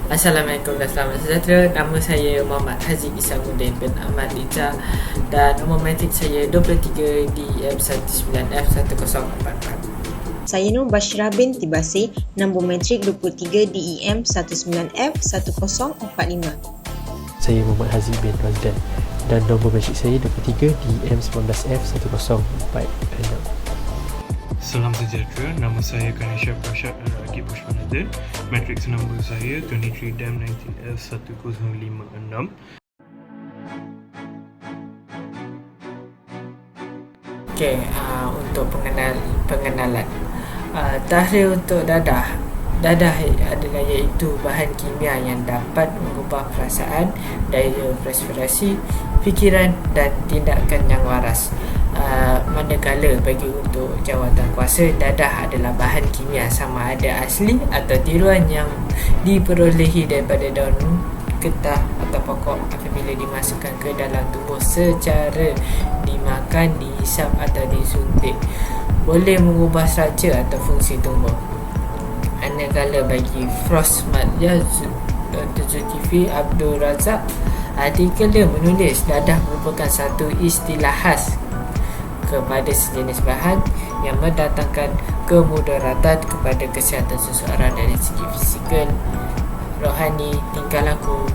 Assalamualaikum dan selamat sejahtera. Nama saya Muhammad Haziq Isamuddin bin Ahmad Liza dan nombor matrik saya 23 DEM19F1044. Saya Nur Bashirah binti Basir, nombor matrik 23 DEM19F1045. Saya Muhammad Haziq bin Razdan dan nombor matrik saya 23 DEM19F1046. Salam sejahtera, nama saya Kanisha Prashad Al-Raqib Pushpanathan. Matrix nombor saya 23 DEM19F1056. Untuk pengenalan. Tahlil untuk dadah. Dadah adalah iaitu bahan kimia yang dapat mengubah perasaan, daya respirasi, fikiran dan tindakan yang waras. Manakala bagi untuk jawatan kuasa, dadah adalah bahan kimia sama ada asli atau tiruan yang diperolehi daripada daun getah atau pokok apabila dimasukkan ke dalam tubuh secara dimakan, dihisap atau disuntik. Boleh mengubah structure atau fungsi tubuh. Manakala bagi Frost Madya Dr. Zulkifli Abdul Razak, artikel dia menulis dadah merupakan satu istilah khas kepada sejenis bahan yang mendatangkan kemudaratan kepada kesihatan seseorang dari segi fizikal, rohani, tingkah laku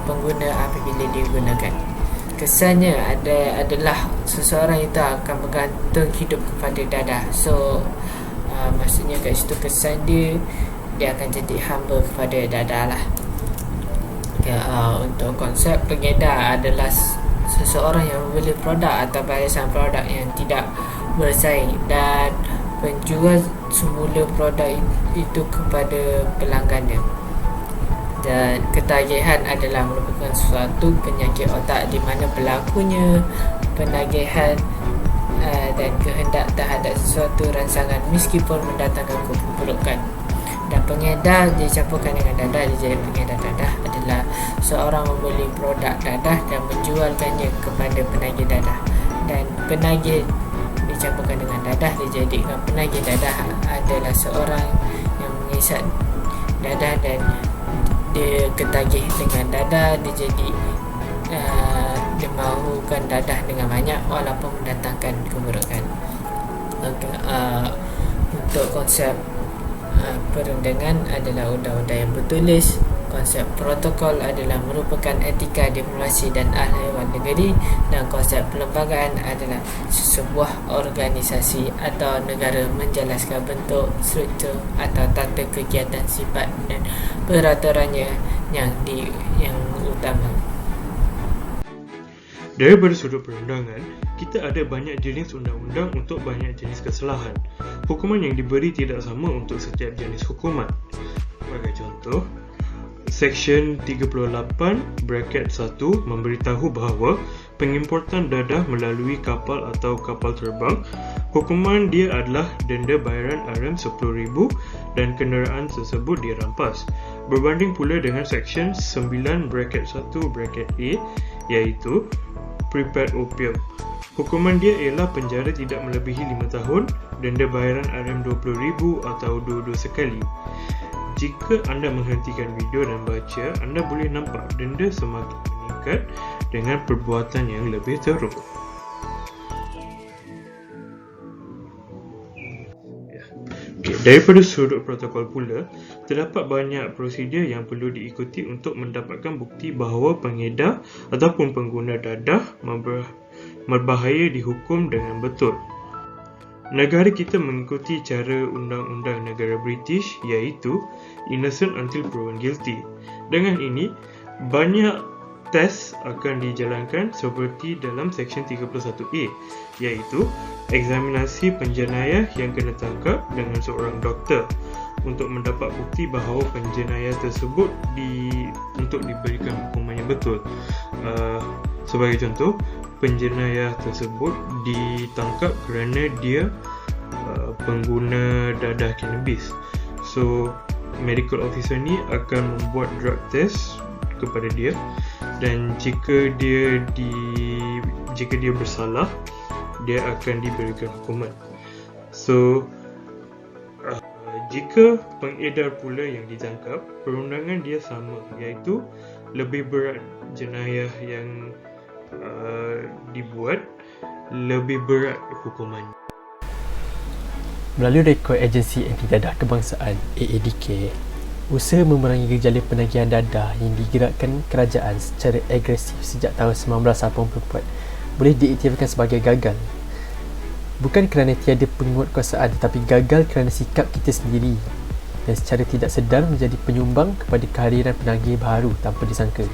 pengguna apabila digunakan. Kesannya adalah seseorang itu akan bergantung hidup kepada dadah. So maksudnya kat situ kesan dia akan jadi hamba kepada dadah lah. Untuk konsep pengedar adalah seseorang yang membeli produk atau barisan produk yang tidak bersaing dan penjual semula produk itu kepada pelanggannya. Dan ketagihan adalah merupakan suatu penyakit otak di mana berlakunya penagihan dan kehendak terhadap sesuatu rangsangan meskipun mendatangkan keburukan. Dan pengedar dicampurkan dengan dadah, jadi pengedar dadah adalah seorang membeli produk dadah dan menjualkannya kepada penagih dadah. Dan penagih dicampurkan dengan dadah, dijadikan penagih dadah adalah seorang yang mengisap dadah dan dia ketagih dengan dadah, dia jadi dia mahukan dadah dengan banyak walaupun mendatangkan keburukan. Untuk konsep perundangan adalah undang-undang yang bertulis. Konsep protokol adalah merupakan etika diplomasi dan ahliwan negeri, dan konsep perlembagaan adalah sebuah organisasi atau negara menjelaskan bentuk, struktur atau tata kegiatan, sifat dan peraturannya yang utama. Daripada sudut perundangan, kita ada banyak jenis undang-undang untuk banyak jenis kesalahan. Hukuman yang diberi tidak sama untuk setiap jenis hukuman. Sebagai contoh, Seksyen 38 bracket 1 memberitahu bahawa pengimportan dadah melalui kapal atau kapal terbang, hukuman dia adalah denda bayaran RM10,000 dan kenderaan tersebut dirampas. Berbanding pula dengan Seksyen 9 bracket 1 bracket A, iaitu prepared opium. Hukuman dia ialah penjara tidak melebihi 5 tahun, denda bayaran RM20,000 atau dua-dua sekali. Jika anda menghentikan video dan baca, anda boleh nampak denda semakin meningkat dengan perbuatan yang lebih teruk. Daripada sudut protokol pula, terdapat banyak prosedur yang perlu diikuti untuk mendapatkan bukti bahawa pengedar ataupun pengguna dadah berbahaya dihukum dengan betul. Negara kita mengikuti cara undang-undang negara British, iaitu innocent until proven guilty. Dengan ini, banyak test akan dijalankan seperti dalam Seksyen 31A, iaitu eksaminasi penjenayah yang kena tangkap dengan seorang doktor untuk mendapat bukti bahawa penjenayah tersebut untuk diberikan hukuman yang betul. Sebagai contoh, penjenayah tersebut ditangkap kerana dia pengguna dadah cannabis. So, medical officer ni akan membuat drug test kepada dia, dan jika dia bersalah, dia akan diberikan hukuman. So Jika pengedar pula yang ditangkap, perundangan dia sama, iaitu lebih berat jenayah yang dibuat, lebih berat hukuman. Melalui rekod Agensi Anti Dadah Kebangsaan AADK, usaha memerangi gejala penagihan dadah yang digerakkan kerajaan secara agresif sejak tahun 1984 boleh diiktirafkan sebagai gagal. Bukan kerana tiada penguatkuasaan, tetapi gagal kerana sikap kita sendiri dan secara tidak sedar menjadi penyumbang kepada kehadiran penagih baru tanpa disangka.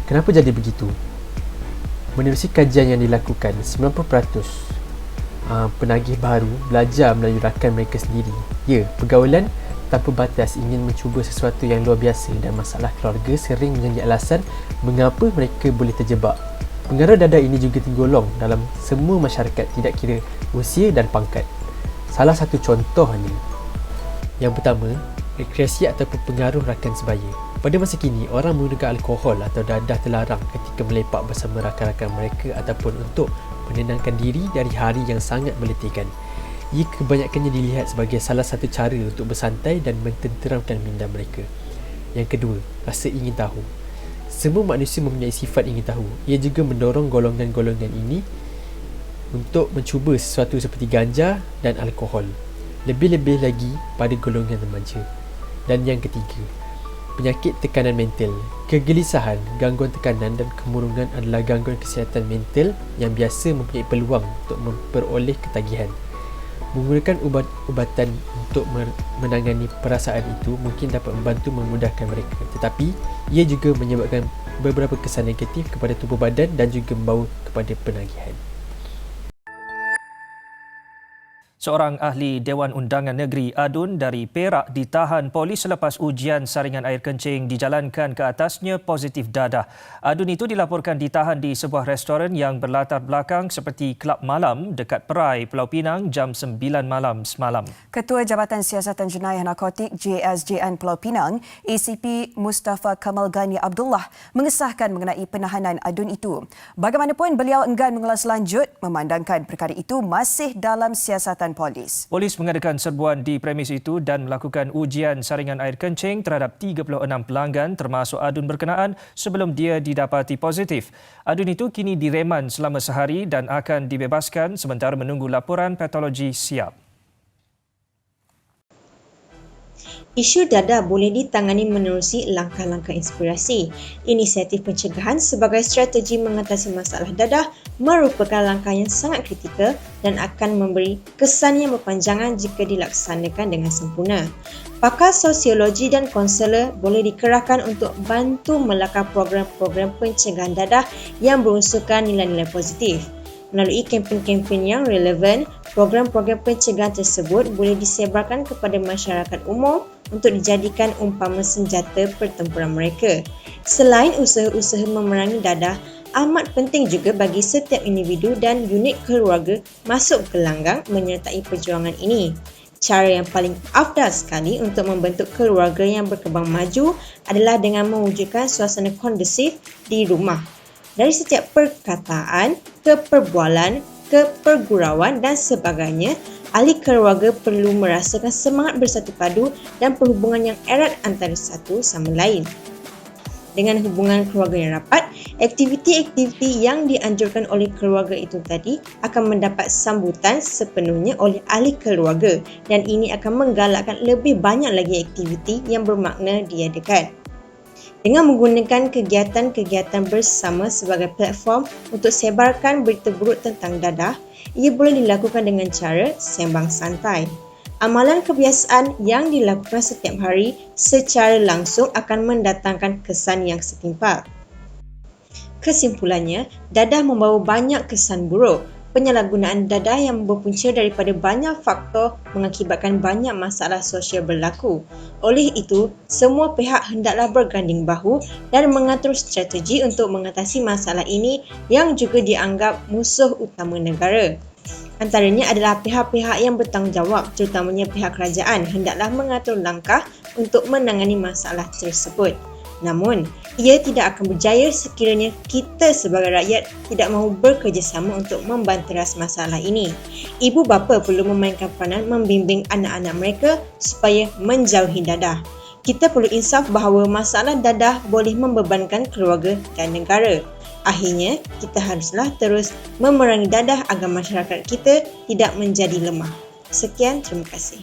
Kenapa jadi begitu? Menerusi kajian yang dilakukan, 90% penagih baru belajar melalui rakan mereka sendiri. Ya, pergaulan tanpa batas ingin mencuba sesuatu yang luar biasa dan masalah keluarga sering menjadi alasan mengapa mereka boleh terjebak. Pengaruh dadah ini juga tergolong dalam semua masyarakat, tidak kira usia dan pangkat. Salah satu contohnya, yang pertama, rekreasi ataupun pengaruh rakan sebaya. Pada masa kini, orang menggunakan alkohol atau dadah terlarang ketika melepak bersama rakan-rakan mereka ataupun untuk menenangkan diri dari hari yang sangat meletihkan. Ia kebanyakannya dilihat sebagai salah satu cara untuk bersantai dan mententeramkan minda mereka. Yang kedua, rasa ingin tahu. Semua manusia mempunyai sifat ingin tahu. Ia juga mendorong golongan-golongan ini untuk mencuba sesuatu seperti ganja dan alkohol. Lebih-lebih lagi pada golongan remaja. Dan yang ketiga, penyakit tekanan mental. Kegelisahan, gangguan tekanan dan kemurungan adalah gangguan kesihatan mental yang biasa mempunyai peluang untuk memperoleh ketagihan. Menggunakan ubat-ubatan untuk menangani perasaan itu mungkin dapat membantu memudahkan mereka, tetapi ia juga menyebabkan beberapa kesan negatif kepada tubuh badan dan juga membawa kepada penagihan. Seorang ahli Dewan Undangan Negeri Adun dari Perak ditahan polis selepas ujian saringan air kencing dijalankan ke atasnya positif dadah. Adun itu dilaporkan ditahan di sebuah restoran yang berlatar belakang seperti kelab malam dekat Perai, Pulau Pinang jam 9 malam semalam. Ketua Jabatan Siasatan Jenayah Narkotik JSJN Pulau Pinang, ACP Mustafa Kamal Ghani Abdullah mengesahkan mengenai penahanan Adun itu. Bagaimanapun, beliau enggan mengulas lanjut memandangkan perkara itu masih dalam siasatan polis. Polis mengadakan serbuan di premis itu dan melakukan ujian saringan air kencing terhadap 36 pelanggan termasuk Adun berkenaan sebelum dia didapati positif. Adun itu kini direman selama sehari dan akan dibebaskan sementara menunggu laporan patologi siap. Isu dadah boleh ditangani menerusi langkah-langkah inspirasi. Inisiatif pencegahan sebagai strategi mengatasi masalah dadah merupakan langkah yang sangat kritikal dan akan memberi kesan yang berpanjangan jika dilaksanakan dengan sempurna. Pakar sosiologi dan konselor boleh dikerahkan untuk bantu melakar program-program pencegahan dadah yang berunsurkan nilai-nilai positif. Melalui kempen-kempen yang relevan, program-program pencegahan tersebut boleh disebarkan kepada masyarakat umum untuk dijadikan umpama senjata pertempuran mereka. Selain usaha-usaha memerangi dadah, amat penting juga bagi setiap individu dan unit keluarga masuk ke langgang menyertai perjuangan ini. Cara yang paling afdal sekali untuk membentuk keluarga yang berkembang maju adalah dengan mewujudkan suasana kondusif di rumah. Dari setiap perkataan, ke perbualan, ke pergurauan dan sebagainya, ahli keluarga perlu merasakan semangat bersatu padu dan perhubungan yang erat antara satu sama lain. Dengan hubungan keluarga yang rapat, aktiviti-aktiviti yang dianjurkan oleh keluarga itu tadi akan mendapat sambutan sepenuhnya oleh ahli keluarga dan ini akan menggalakkan lebih banyak lagi aktiviti yang bermakna diadakan. Dengan menggunakan kegiatan-kegiatan bersama sebagai platform untuk sebarkan berita buruk tentang dadah, ia boleh dilakukan dengan cara sembang santai. Amalan kebiasaan yang dilakukan setiap hari secara langsung akan mendatangkan kesan yang setimpal. Kesimpulannya, dadah membawa banyak kesan buruk. Penyalahgunaan dadah yang berpunca daripada banyak faktor mengakibatkan banyak masalah sosial berlaku. Oleh itu, semua pihak hendaklah berganding bahu dan mengatur strategi untuk mengatasi masalah ini yang juga dianggap musuh utama negara. Antaranya adalah pihak-pihak yang bertanggungjawab, terutamanya pihak kerajaan, hendaklah mengatur langkah untuk menangani masalah tersebut. Namun, ia tidak akan berjaya sekiranya kita sebagai rakyat tidak mahu bekerjasama untuk membanteras masalah ini. Ibu bapa perlu memainkan peranan membimbing anak-anak mereka supaya menjauhi dadah. Kita perlu insaf bahawa masalah dadah boleh membebankan keluarga dan negara. Akhirnya, kita haruslah terus memerangi dadah agar masyarakat kita tidak menjadi lemah. Sekian, terima kasih.